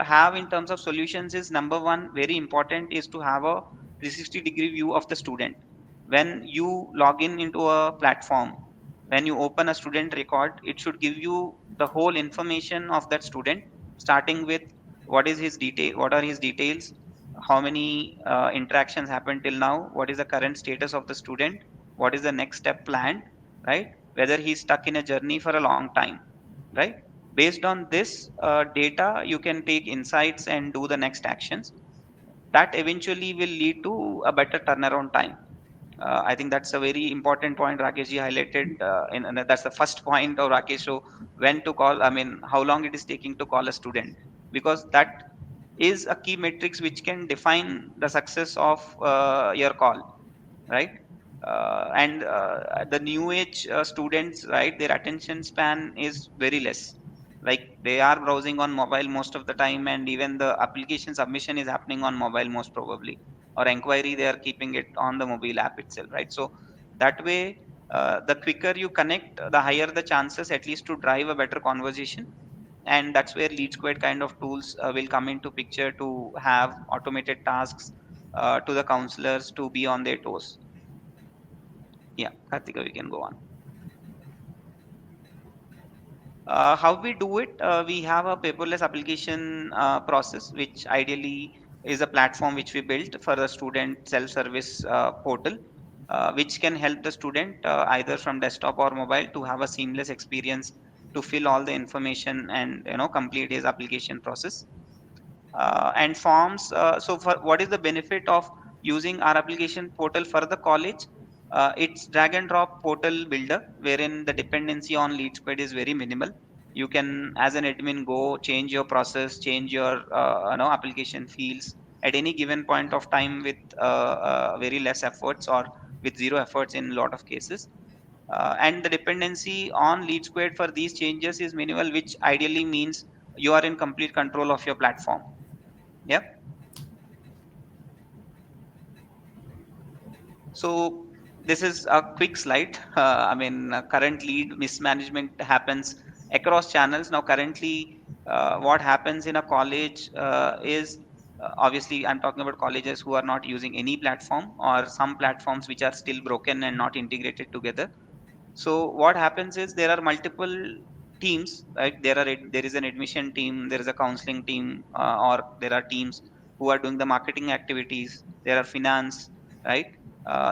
have in terms of solutions is, number one, very important, is to have a 360-degree view of the student. When you log in into a platform, when you open a student record, it should give you the whole information of that student, starting with what are his details, how many interactions happened till now, what is the current status of the student, what is the next step planned, right? Whether he's stuck in a journey for a long time, right? Based on this data, you can take insights and do the next actions. That eventually will lead to a better turnaround time. I think that's a very important point Rakesh ji highlighted, and that's the first point of Rakesh. So when to call, I mean, how long it is taking to call a student, because that is a key matrix which can define the success of your call, right? And the new age students, right, their attention span is very less. Like, they are browsing on mobile most of the time, and even the application submission is happening on mobile most probably, or inquiry they are keeping it on the mobile app itself, right? So that way, the quicker you connect, the higher the chances at least to drive a better conversation. And that's where LeadSquared kind of tools will come into picture to have automated tasks to the counselors to be on their toes. Yeah, Kartika, we can go on. How we do it, we have a paperless application process, which ideally is a platform which we built for the student self-service portal, which can help the student either from desktop or mobile to have a seamless experience to fill all the information and complete his application process. And forms. So, for what is the benefit of using our application portal for the college? It's drag and drop portal builder, wherein the dependency on LeadSquared is very minimal. You can, as an admin, go change your process, change your application fields at any given point of time with very less efforts, or with zero efforts in a lot of cases. And the dependency on LeadSquared for these changes is minimal, which ideally means you are in complete control of your platform. Yep. So this is a quick slide. I mean, current lead mismanagement happens across channels. Now, currently, what happens in a college is, obviously, I'm talking about colleges who are not using any platform, or some platforms which are still broken and not integrated together. So what happens is, there are multiple teams, right? There is an admission team, there is a counseling team, or there are teams who are doing the marketing activities. There are finance, right?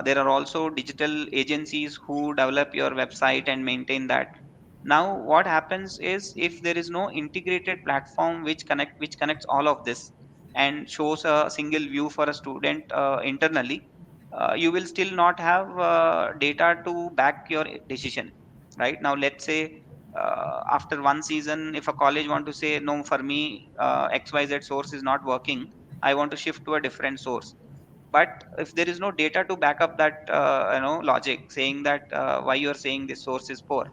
There are also digital agencies who develop your website and maintain that. Now, what happens is, if there is no integrated platform which connects all of this and shows a single view for a student internally, you will still not have data to back your decision. Right now, let's say, after one season, if a college want to say, no, for me, XYZ source is not working, I want to shift to a different source. But if there is no data to back up that logic, saying that why you are saying this source is poor,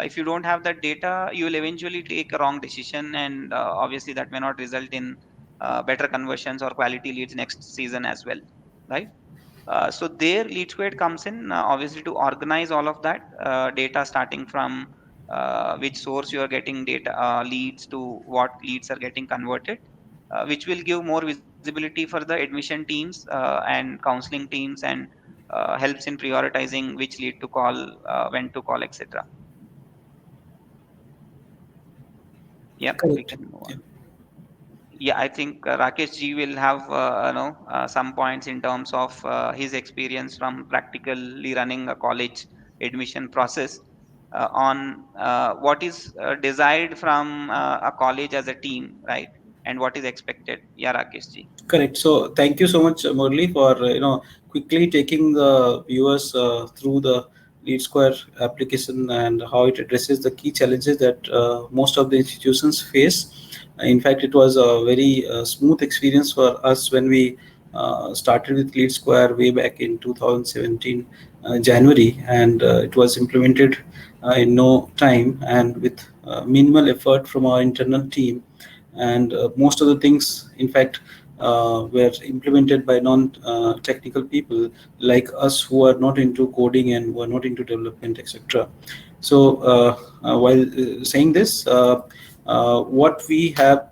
if you don't have that data, you will eventually take a wrong decision, and obviously that may not result in better conversions or quality leads next season as well, right? So there, LeadSquared comes in, obviously, to organize all of that data, starting from which source you are getting data leads, to what leads are getting converted, which will give more visibility for the admission teams and counseling teams, and helps in prioritizing which lead to call, when to call, etc. Yep, we Correct. can move Yeah. on. Yeah, I think Rakesh ji will have some points in terms of his experience from practically running a college admission process on what is desired from a college as a team, right? And what is expected. Yeah, Rakesh ji. Correct. So thank you so much, Murli, for quickly taking the viewers through the LeadSquare application and how it addresses the key challenges that most of the institutions face. In fact, it was a very smooth experience for us when we started with LeadSquare way back in 2017 January, and it was implemented in no time and with minimal effort from our internal team. And most of the things, in fact, were implemented by non-technical people like us who are not into coding and who are not into development, etc. So, while saying this, what we have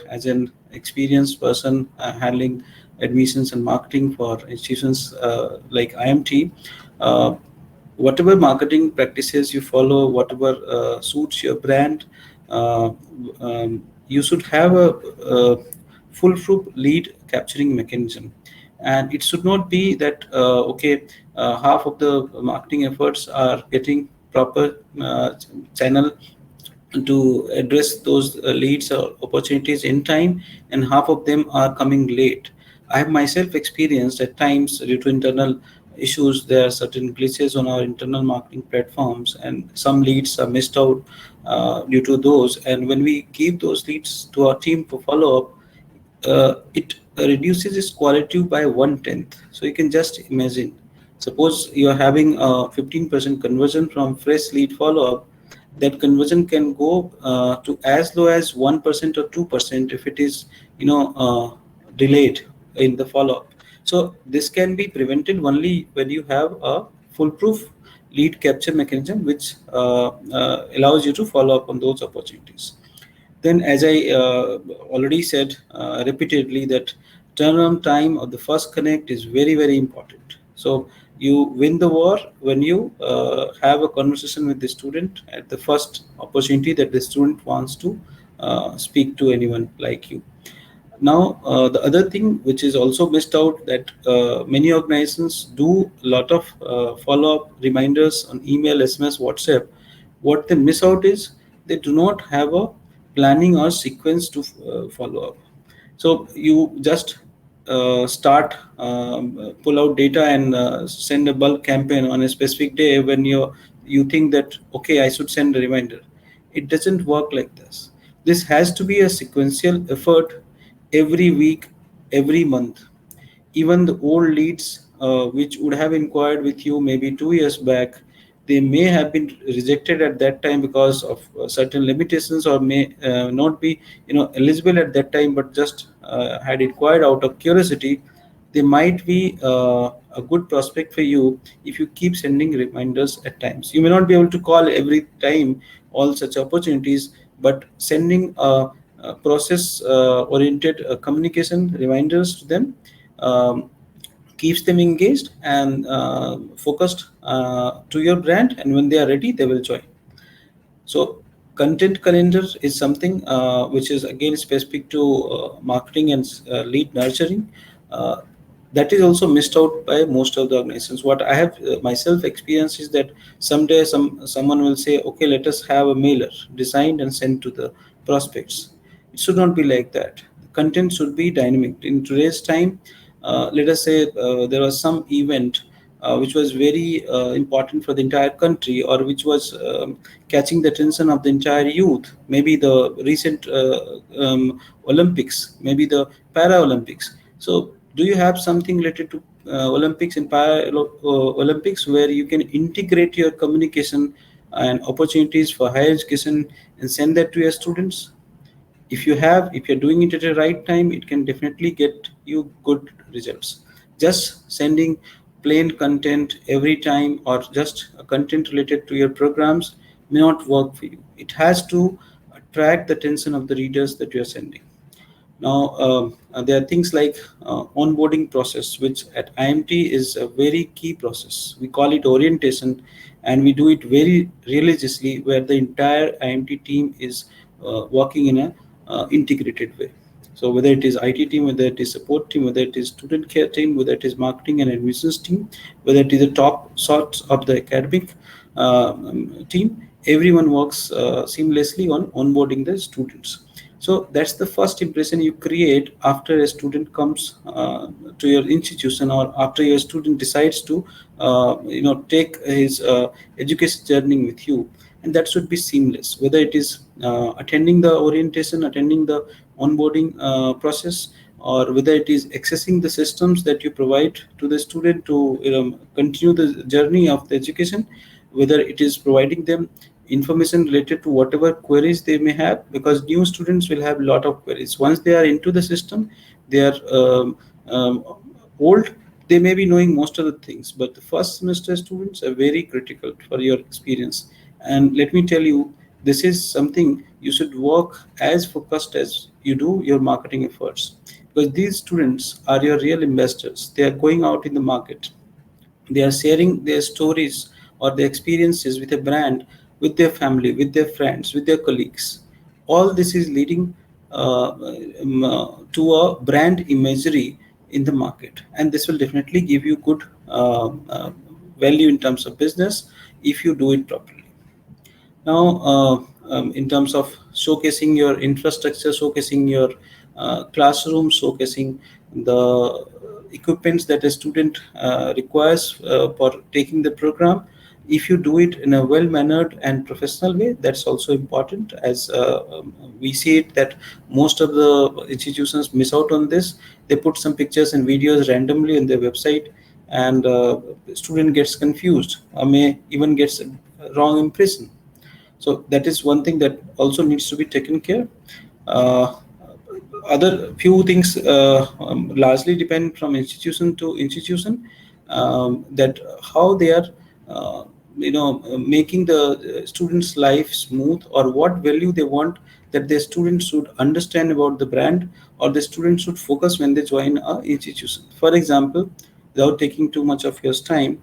as an experienced person handling admissions and marketing for institutions like IMT, uh, whatever marketing practices you follow, whatever suits your brand, uh, you should have a foolproof lead capturing mechanism. And it should not be that, okay, half of the marketing efforts are getting proper channel to address those leads or opportunities in time, and half of them are coming late. I have myself experienced at times due to internal issues, there are certain glitches on our internal marketing platforms, and some leads are missed out due to those. And when we give those leads to our team for follow up, it reduces its quality by 1/10. So you can just imagine. Suppose you are having a 15% conversion from fresh lead follow up, that conversion can go to as low as 1% or 2% if it is delayed in the follow up. So this can be prevented only when you have a foolproof lead capture mechanism which allows you to follow up on those opportunities. Then, as I already said repeatedly, that turnaround time of the first connect is very, very important. So, you win the war when you have a conversation with the student at the first opportunity that the student wants to speak to anyone like you. Now, the other thing which is also missed out, that many organizations do a lot of follow-up reminders on email, SMS, WhatsApp. What they miss out is they do not have a planning or sequence to follow up. So you just pull out data and send a bulk campaign on a specific day when you think that, okay, I should send a reminder. It doesn't work like this. This has to be a sequential effort every week, every month. Even the old leads which would have inquired with you maybe 2 years back, they may have been rejected at that time because of certain limitations, or may not be eligible at that time, but just had inquired out of curiosity. They might be a good prospect for you if you keep sending reminders at times. You may not be able to call every time all such opportunities, but sending process oriented communication reminders to them keeps them engaged and focused to your brand, and when they are ready they will join. So content calendar is something which is again specific to marketing and lead nurturing. Uh, that is also missed out by most of the organizations. What I have myself experienced is that someday someone will say, okay, let us have a mailer designed and sent to the prospects. It should not be like that. The content should be dynamic. In today's time, let us say there was some event which was very important for the entire country, or which was catching the attention of the entire youth. Maybe the recent Olympics, maybe the Paralympics. So, do you have something related to Olympics and Olympics where you can integrate your communication and opportunities for higher education and send that to your students? If you're doing it at the right time, it can definitely get you good results. Just sending plain content every time, or just content related to your programs, may not work for you. It has to attract the attention of the readers that you are sending. Now, there are things like onboarding process, which at IMT is a very key process. We call it orientation, and we do it very religiously, where the entire IMT team is working in a integrated way. So whether it is IT team, whether it is support team, whether it is student care team, whether it is marketing and admissions team, whether it is the top sorts of the academic team, everyone works seamlessly on onboarding the students. So that's the first impression you create after a student comes to your institution, or after your student decides to take his education journey with you. And that should be seamless, whether it is attending the orientation, attending the onboarding process, or whether it is accessing the systems that you provide to the student to continue the journey of the education, whether it is providing them information related to whatever queries they may have, because new students will have a lot of queries. Once they are into the system, they are um, old, they may be knowing most of the things, but the first semester students are very critical for your experience. And let me tell you, this is something you should work as focused as you do your marketing efforts, because these students are your real investors. They are going out in the market, they are sharing their stories or their experiences with a brand, with their family, with their friends, with their colleagues. All this is leading to a brand imagery in the market, and this will definitely give you good value in terms of business if you do it properly. Now, in terms of showcasing your infrastructure, showcasing your classroom, showcasing the equipments that a student requires for taking the program, if you do it in a well mannered and professional way, that's also important. As we see it that most of the institutions miss out on this. They put some pictures and videos randomly on their website, and student gets confused or may even gets a wrong impression. So that is one thing that also needs to be taken care. uh, Other few things largely depend from institution to institution, that how they are making the students life smooth, or what value they want that their students should understand about the brand, or the students should focus when they join a institution. For example, without taking too much of your time,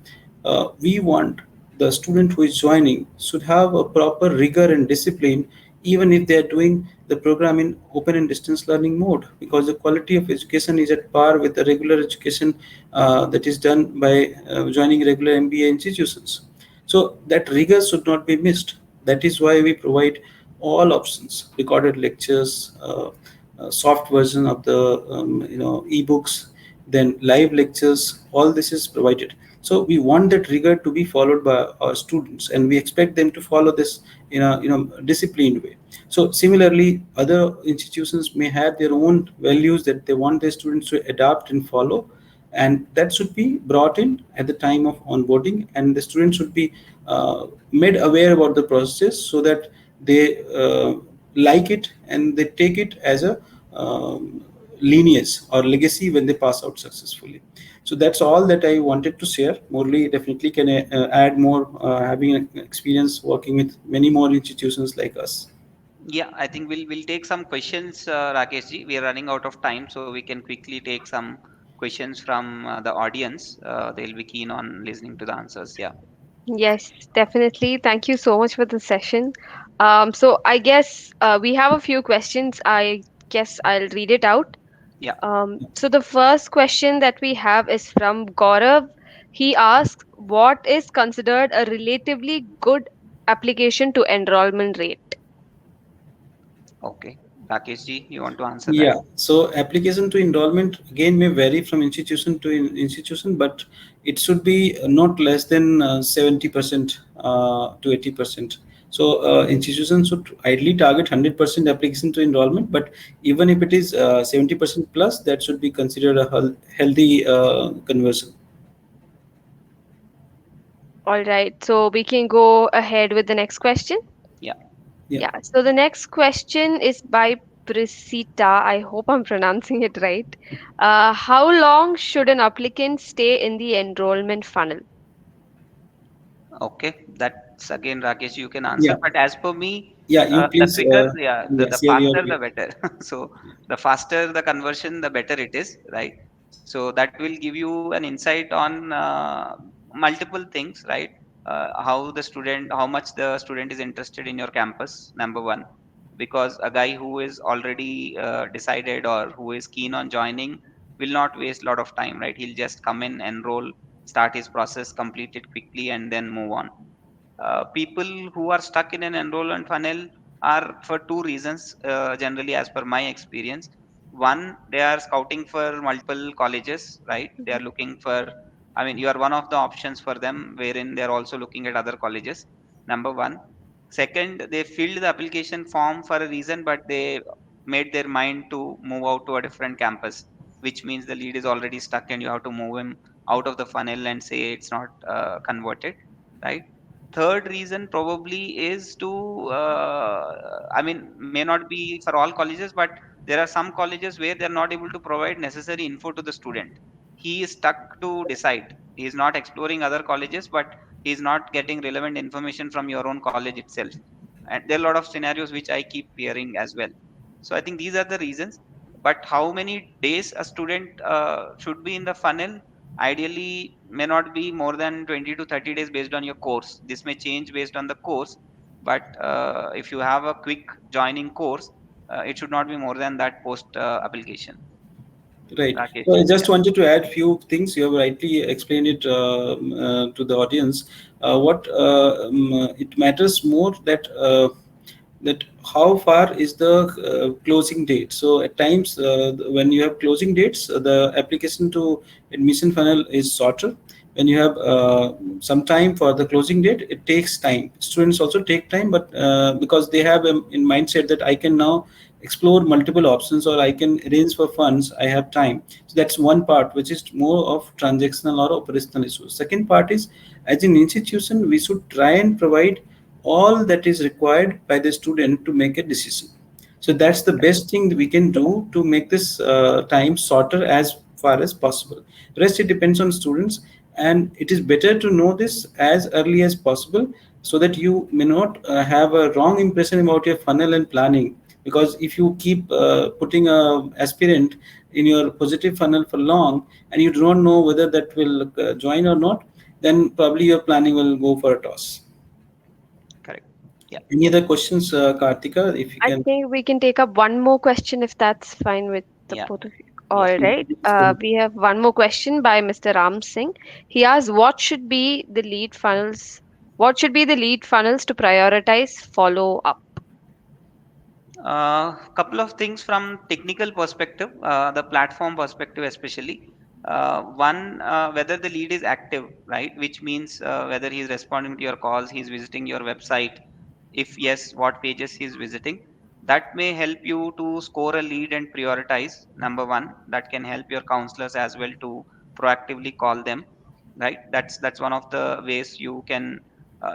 we want the student who is joining should have a proper rigor and discipline, even if they are doing the program in open and distance learning mode, because the quality of education is at par with the regular education that is done by joining regular MBA institutions. So that rigor should not be missed. That is why we provide all options: recorded lectures, soft version of the ebooks, then live lectures. All this is provided. So we want that rigor to be followed by our students, and we expect them to follow this in a disciplined way. So similarly, other institutions may have their own values that they want their students to adapt and follow, and that should be brought in at the time of onboarding, and the students should be made aware about the process, so that they like it and they take it as a lineage or legacy when they pass out successfully. So that's all that I wanted to share. Morley definitely can add more, having an experience working with many more institutions like us. Yeah, I think we'll take some questions, Rakesh ji. We are running out of time, so we can quickly take some questions from the audience. They'll be keen on listening to the answers. Yeah, Yes, definitely. Thank you so much for the session. So I guess we have a few questions. I guess I'll read it out. yeah. So the first question that we have is from Gaurav. He asks, what is considered a relatively good application to enrollment rate? Okay, Rakesh ji, you want to answer that? Yeah, so application to enrollment again may vary from institution to institution, but it should be not less than 70% to 80%. So institutions should ideally target 100% application to enrollment, but even if it is 70% plus, that should be considered a healthy conversion. All right, so we can go ahead with the next question. Yeah. Yeah. Yeah, so the next question is by Prisita. I hope I'm pronouncing it right. How long should an applicant stay in the enrollment funnel? Okay, that's again, Rakesh, you can answer. Yeah. But as per me, Yeah, you the please quicker, yeah, yeah, the share your faster, the view. better. So the faster the conversion, the better it is, right? So that will give you an insight on multiple things, right? How the student, how much the student is interested in your campus, number one. because a guy who is already decided or who is keen on joining will not waste a lot of time, right? He'll just come in, enroll, start his process, complete it quickly, and then move on. People who are stuck in an enrollment funnel are for two reasons, generally, as per my experience. One, they are scouting for multiple colleges, right? They are Mhm. looking for, I mean, you are one of the options for them, wherein they are also looking at other colleges. Number one. Second, they filled the application form for a reason, but they made their mind to move out to a different campus, which means the lead is already stuck and you have to move him out of the funnel and say it's not converted, right? Third reason probably is to I mean, may not be for all colleges, but there are some colleges where they're not able to provide necessary info to the student. He is stuck to decide. He is not exploring other colleges, but he is not getting relevant information from your own college itself. And there are a lot of scenarios which I keep hearing as well. So I think these are the reasons. But how many days a student should be in the funnel? Ideally may not be more than 20 to 30 days based on your course. This may change based on the course, but if you have a quick joining course, it should not be more than that post application. Right. So Rakesh, I just yeah. wanted to add few things. You have rightly explained it to the audience. What it matters more that how far is the closing date. So at times when you have closing dates, the application to admission funnel is shorter. When you have some time for the closing date, it takes time. Students also take time, but because they have in mindset that I can now explore multiple options or I can arrange for funds, I have time. So that's one part which is more of transactional or operational issues. Second part is, as an institution, we should try and provide all that is required by the student to make a decision. So that's the best thing that we can do to make this time shorter as far as possible. Rest it depends on students, and it is better to know this as early as possible so that you may not have a wrong impression about your funnel and planning. Because if you keep putting a aspirant in your positive funnel for long and you don't know whether that will join or not, then probably your planning will go for a toss. Correct. Yeah. Any other questions, Kartika, if you I can? think we can take up one more question if that's fine with the Yeah. both of you. Yes, All please. right. We have one more question by Mr. Ram Singh. He asks, "What should be the lead funnels? What should be the lead funnels to prioritize follow up?" Couple of things from technical perspective, the platform perspective especially. One, whether the lead is active, right? Which means whether he's responding to your calls, he's visiting your website. If yes, what pages he's visiting. That may help you to score a lead and prioritize. Number one, that can help your counselors as well to proactively call them, right? That's one of the ways you can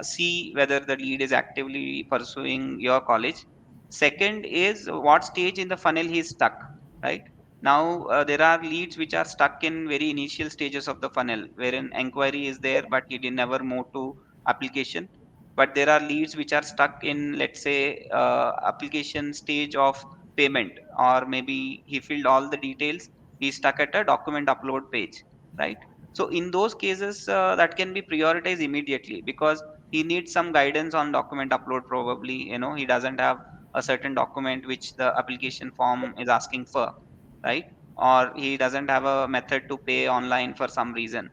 see whether the lead is actively pursuing your college. Second is what stage in the funnel he is stuck, right? Now there are leads which are stuck in very initial stages of the funnel, wherein inquiry is there, but he did never move to application. But there are leads which are stuck in, let's say, application stage of payment, or maybe he filled all the details, he's stuck at a document upload page, right? So in those cases, that can be prioritized immediately because he needs some guidance on document upload. Probably, he doesn't have a certain document which the application form is asking for, right? Or he doesn't have a method to pay online for some reason.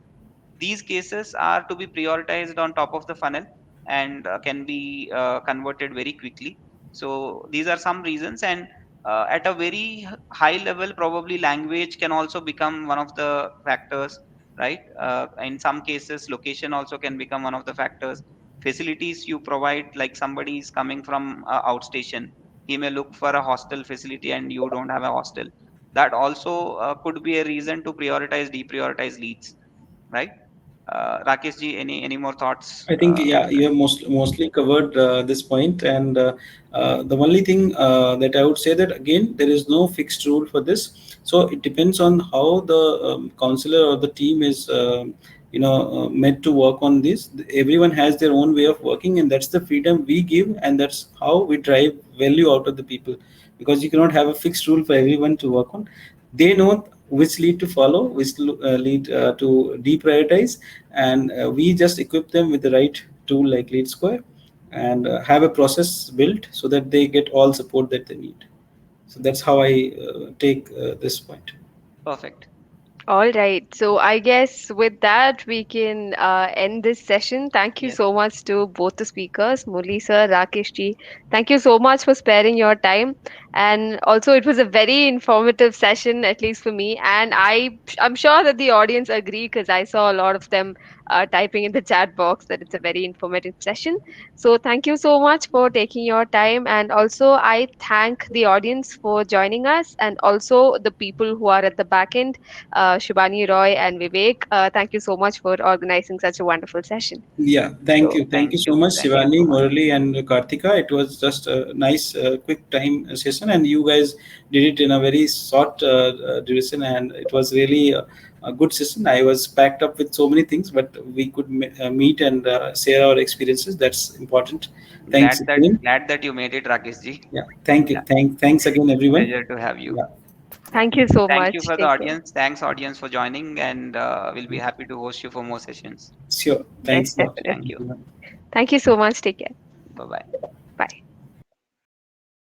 These cases are to be prioritized on top of the funnel and can be converted very quickly. So these are some reasons. And at a very high level, probably language can also become one of the factors, right? In some cases, location also can become one of the factors. Facilities you provide, like somebody is coming from outstation, he may look for a hostel facility and you don't have a hostel. That also could be a reason to prioritize deprioritize leads, right? Rakesh ji, any more thoughts I think, yeah, on that? you have mostly covered this point, and the only thing that I would say that again there is no fixed rule for this. So it depends on how the counselor or the team is, meant to work on this. Everyone has their own way of working, and that's the freedom we give, and that's how we drive value out of the people. Because you cannot have a fixed rule for everyone to work on. They know which lead to follow, which lead to deprioritize, and we just equip them with the right tool like LeadSquare, and have a process built so that they get all support that they need. So that's how I take this point. Perfect. All right. So I guess with that, we can end this session. Thank you Yes. so much to both the speakers, Murli sir, Rakesh ji. Thank you so much for sparing your time. And also, it was a very informative session, at least for me. And I'm sure that the audience agree because I saw a lot of them typing in the chat box that it's a very informative session. So thank you so much for taking your time. And also, I thank the audience for joining us and also the people who are at the back end, Shubhani Roy and Vivek. Thank you so much for organizing such a wonderful session. Yeah, thank So, you. Thank you so much, Thank you Shivani, so much. Murali, and Karthika. It was just a nice, quick time session, and you guys did it in a very short duration, and it was really a good session. I was packed up with so many things, but we could meet and share our experiences. That's important. Thanks again. Glad that you made it, Rakesh ji. Yeah, thank you. Yeah, Thanks again, everyone. pleasure to have you. Yeah, yeah. thank you so Thank you much. for the Take care. audience. Thanks, audience, for joining, and we'll be happy to host you for more sessions. Sure. Yes, Thanks a lot, Thank definitely. you. everyone. Thank you so much. Take care. Bye bye.